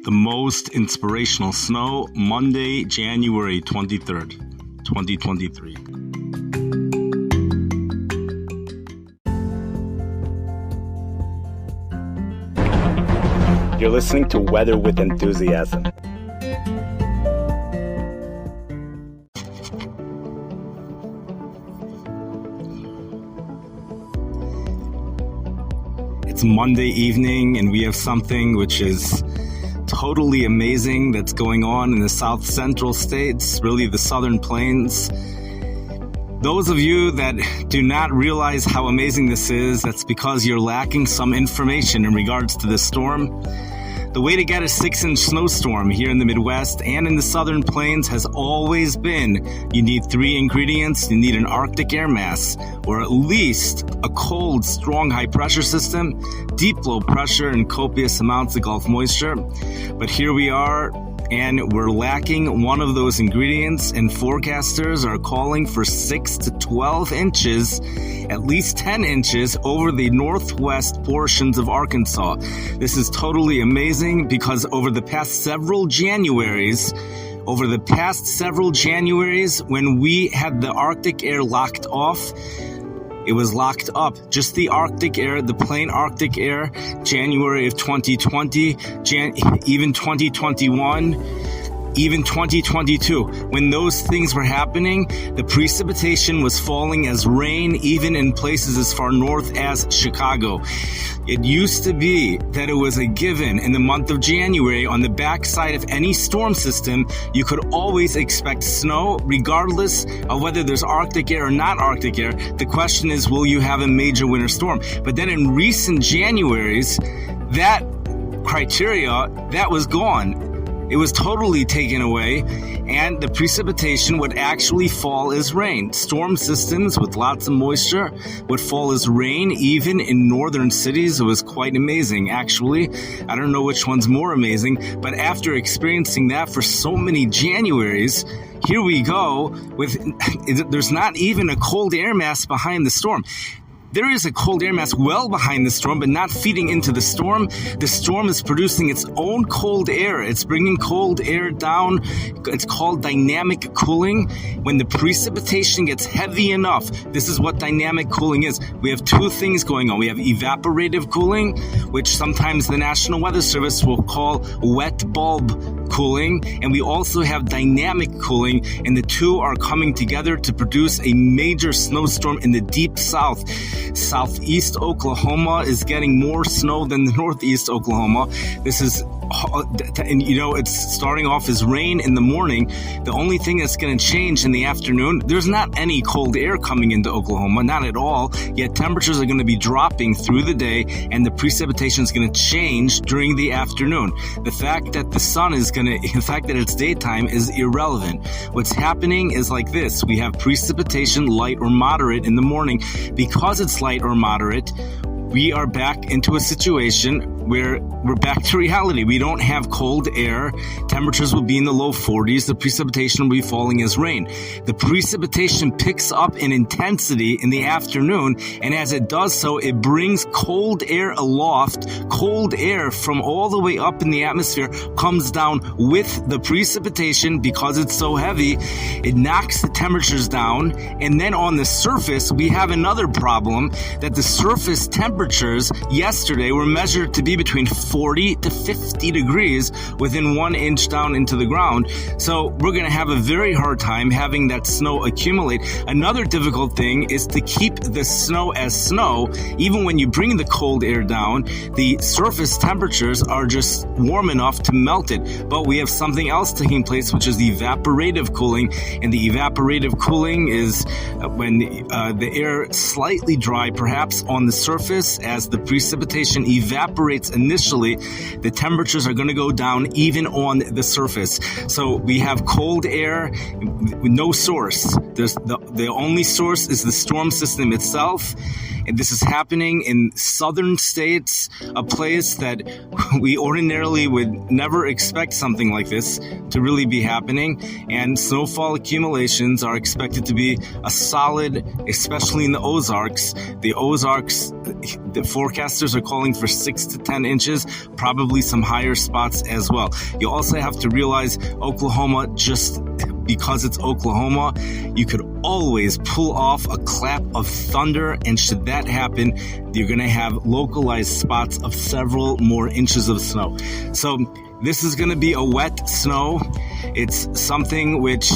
The most inspirational snow, Monday, January 23rd, 2023. You're listening to Weather with Enthusiasm. It's Monday evening, and we have something which is totally amazing that's going on in the south central states, really the southern plains. Those of you that do not realize how amazing this is, that's because you're lacking some information in regards to this storm. The way to get a 6-inch snowstorm here in the Midwest and in the southern plains has always been you need 3 ingredients. You need an Arctic air mass, or at least a cold, strong, high-pressure system, deep low pressure, and copious amounts of Gulf moisture. But here we are, and we're lacking one of those ingredients, and forecasters are calling for 6 to 12 inches, at least 10 inches over the northwest portions of Arkansas. This is totally amazing because over the past several Januaries, when we had the Arctic air locked off, it was locked up. Just the Arctic air, the plain Arctic air, January of 2020, even 2021, even 2022. When those things were happening, the precipitation was falling as rain, even in places as far north as Chicago. It used to be that it was a given in the month of January on the backside of any storm system, you could always expect snow regardless of whether there's Arctic air or not Arctic air. The question is, will you have a major winter storm? But then in recent Januaries, that criteria, that was gone. It was totally taken away, and the precipitation would actually fall as rain. Storm systems with lots of moisture would fall as rain, even in northern cities. It was quite amazing, actually. I don't know which one's more amazing, but after experiencing that for so many Januaries, here we go with, there's not even a cold air mass behind the storm. There is a cold air mass well behind the storm, but not feeding into the storm. The storm is producing its own cold air. It's bringing cold air down. It's called dynamic cooling. When the precipitation gets heavy enough, this is what dynamic cooling is. We have 2 things going on. We have evaporative cooling, which sometimes the National Weather Service will call wet bulb cooling, and we also have dynamic cooling, and the 2 are coming together to produce a major snowstorm in the deep south. Southeast Oklahoma is getting more snow than the northeast Oklahoma. This is, and it's starting off as rain in the morning. The only thing that's going to change in the afternoon, there's not any cold air coming into Oklahoma, not at all. Yet temperatures are going to be dropping through the day, and the precipitation is going to change during the afternoon. The fact that the fact that it's daytime is irrelevant. What's happening is like this. We have precipitation light or moderate in the morning. Because it's light or moderate, we are back into a situation where we're back to reality. We don't have cold air. Temperatures will be in the low 40s. The precipitation will be falling as rain. The precipitation picks up in intensity in the afternoon, and as it does so, it brings cold air aloft. Cold air from all the way up in the atmosphere comes down with the precipitation because it's so heavy. It knocks the temperatures down, and then on the surface, we have another problem that the surface temperatures yesterday were measured to be between 40 to 50 degrees within 1 inch down into the ground. So we're going to have a very hard time having that snow accumulate. Another difficult thing is to keep the snow as snow. Even when you bring the cold air down, the surface temperatures are just warm enough to melt it. But we have something else taking place, which is the evaporative cooling. And the evaporative cooling is when the air slightly dry, perhaps on the surface, as the precipitation evaporates initially, the temperatures are going to go down even on the surface. So we have cold air with no source. The only source is the storm system itself. And this is happening in southern states, a place that we ordinarily would never expect something like this to really be happening. And snowfall accumulations are expected to be a solid, especially in the Ozarks. The Ozarks, the forecasters are calling for 6 to 10 inches, probably some higher spots as well. You also have to realize Oklahoma, just because it's Oklahoma, you could always pull off a clap of thunder, and should that happen, you're going to have localized spots of several more inches of snow. So this is going to be a wet snow. It's something which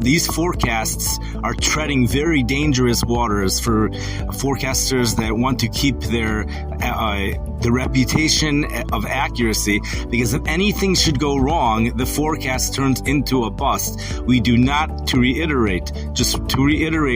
these forecasts are treading very dangerous waters for forecasters that want to keep their reputation of accuracy, because if anything should go wrong, the forecast turns into a bust. We do not, to reiterate,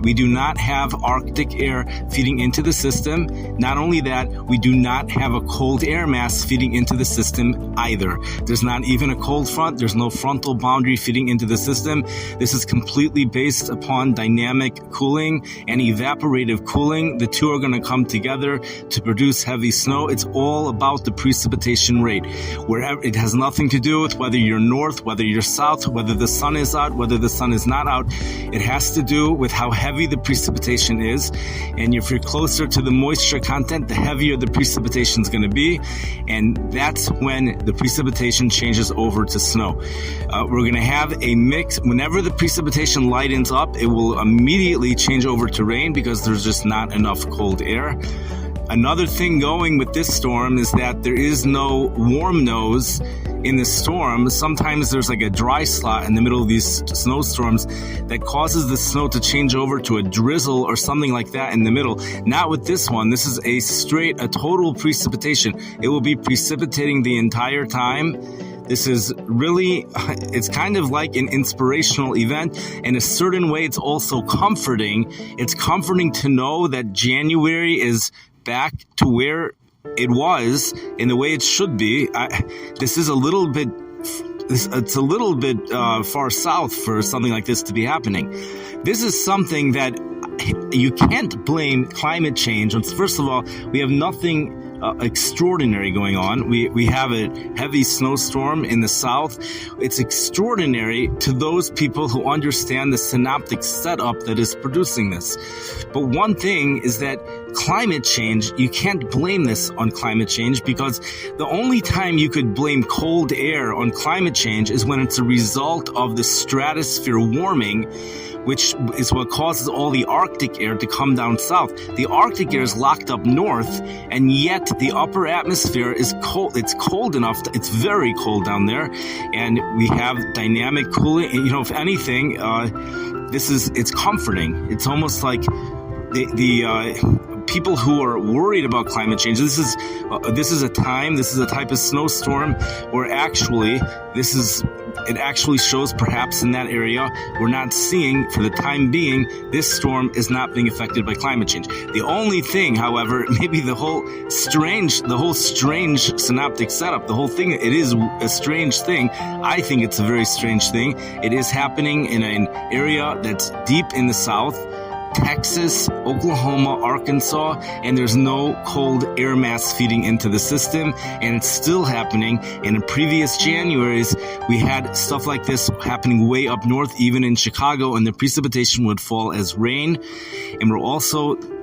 we do not have Arctic air feeding into the system. Not only that, we do not have a cold air mass feeding into the system either. There's not even a cold front. There's no frontal boundary feeding into the system. This is completely based upon dynamic cooling and evaporative cooling. The two are going to come together to produce heavy snow. It's all about the precipitation rate. Wherever it has nothing to do with whether you're north, whether you're south, whether the sun is out, whether the sun is not out. It has to do with how heavy the precipitation is. And if you're closer to the moisture content, the heavier the precipitation is going to be. And that's when the precipitation changes over to snow. We're going to have a mix. Whenever the precipitation lightens up, it will immediately change over to rain because there's just not enough cold air. Another thing going with this storm is that there is no warm nose in the storm. Sometimes there's like a dry slot in the middle of these snowstorms that causes the snow to change over to a drizzle or something like that in the middle. Not with this one. This is a total precipitation. It will be precipitating the entire time. This is really, it's kind of like an inspirational event. In a certain way, it's also comforting. It's comforting to know that January is back to where it was in the way it should be. It's a little bit far south for something like this to be happening. This is something that you can't blame climate change. First of all, we have nothing extraordinary going on. We have a heavy snowstorm in the south. It's extraordinary to those people who understand the synoptic setup that is producing this. But one thing is that climate change, you can't blame this on climate change, because the only time you could blame cold air on climate change is when it's a result of the stratosphere warming, which is what causes all the Arctic air to come down south. The Arctic air is locked up north, and yet the upper atmosphere is cold. It's cold enough. It's very cold down there, and we have dynamic cooling. If anything, it's comforting. It's almost like the people who are worried about climate change. This is a type of snowstorm where it actually shows perhaps in that area we're not seeing, for the time being, this storm is not being affected by climate change. The only thing, however, maybe the whole strange synoptic setup, the whole thing, it is a strange thing. I think it's a very strange thing. It is happening in an area that's deep in the south, Texas, Oklahoma, Arkansas, and there's no cold air mass feeding into the system, and it's still happening. And in previous Januaries, we had stuff like this happening way up north, even in Chicago, and the precipitation would fall as rain. And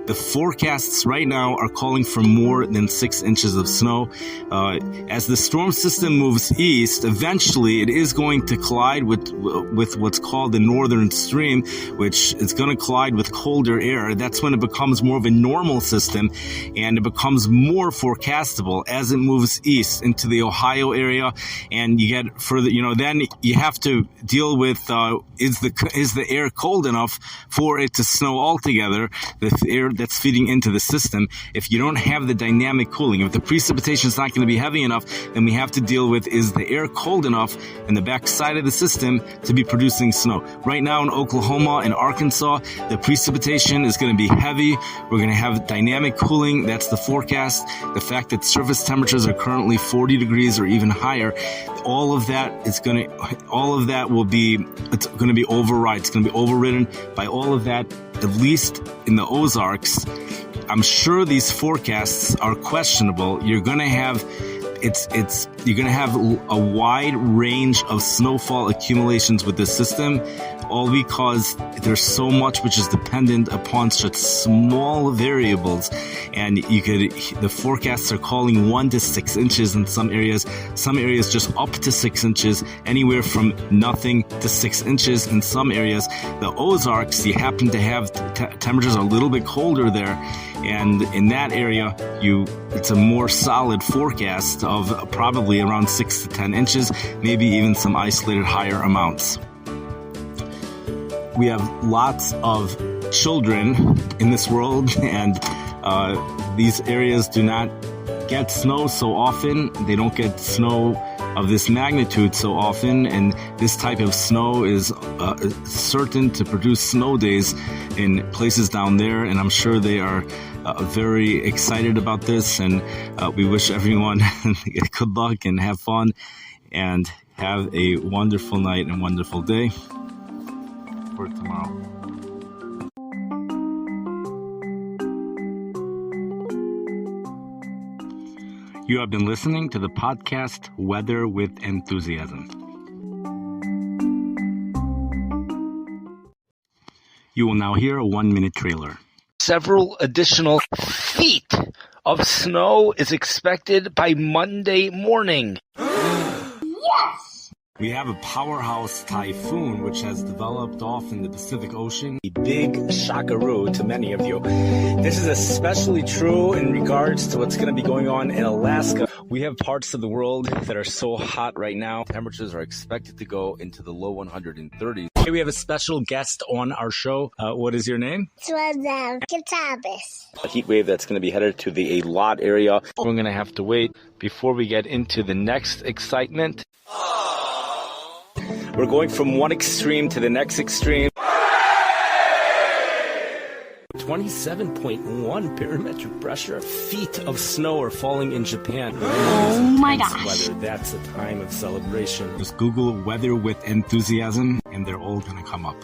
the forecasts right now are calling for more than 6 inches of snow. As the storm system moves east, eventually it is going to collide with what's called the northern stream, which is going to collide with colder air. That's when it becomes more of a normal system, and it becomes more forecastable as it moves east into the Ohio area. And you get further, then you have to deal with, is the air cold enough for it to snow altogether? The that's feeding into the system. If you don't have the dynamic cooling, if the precipitation is not going to be heavy enough, then we have to deal with, is the air cold enough in the back side of the system to be producing snow? Right now in Oklahoma and Arkansas, the precipitation is going to be heavy. We're going to have dynamic cooling. That's the forecast. The fact that surface temperatures are currently 40 degrees or even higher, all of that will be, it's going to be override. It's going to be overridden by all of that, at least in the Ozarks. I'm sure these forecasts are questionable. You're going to have a wide range of snowfall accumulations with this system, all because there's so much which is dependent upon such small variables. And the forecasts are calling 1 to 6 inches in some areas just up to 6 inches, anywhere from nothing to 6 inches in some areas. The Ozarks, you happen to have temperatures a little bit colder there, and in that area, it's a more solid forecast of probably around 6 to 10 inches, maybe even some isolated higher amounts. We have lots of children in this world, and these areas do not get snow so often. They don't get snow of this magnitude so often, and this type of snow is certain to produce snow days in places down there, and I'm sure they are very excited about this, and we wish everyone good luck and have fun and have a wonderful night and wonderful day for tomorrow. You have been listening to the podcast Weather with Enthusiasm. You will now hear a 1-minute trailer. Several additional feet of snow is expected by Monday morning. Yes! We have a powerhouse typhoon which has developed off in the Pacific Ocean. A big shockaroo to many of you. This is especially true in regards to what's going to be going on in Alaska. We have parts of the world that are so hot right now. Temperatures are expected to go into the low 130s. Hey, we have a special guest on our show. What is your name? Copious. A heat wave that's going to be headed to the aloft area. We're going to have to wait before we get into the next excitement. We're going from one extreme to the next extreme. 27.1 barometric pressure. Feet of snow are falling in Japan. Oh my gosh. Weather. That's a time of celebration. Just Google weather with enthusiasm and they're all going to come up.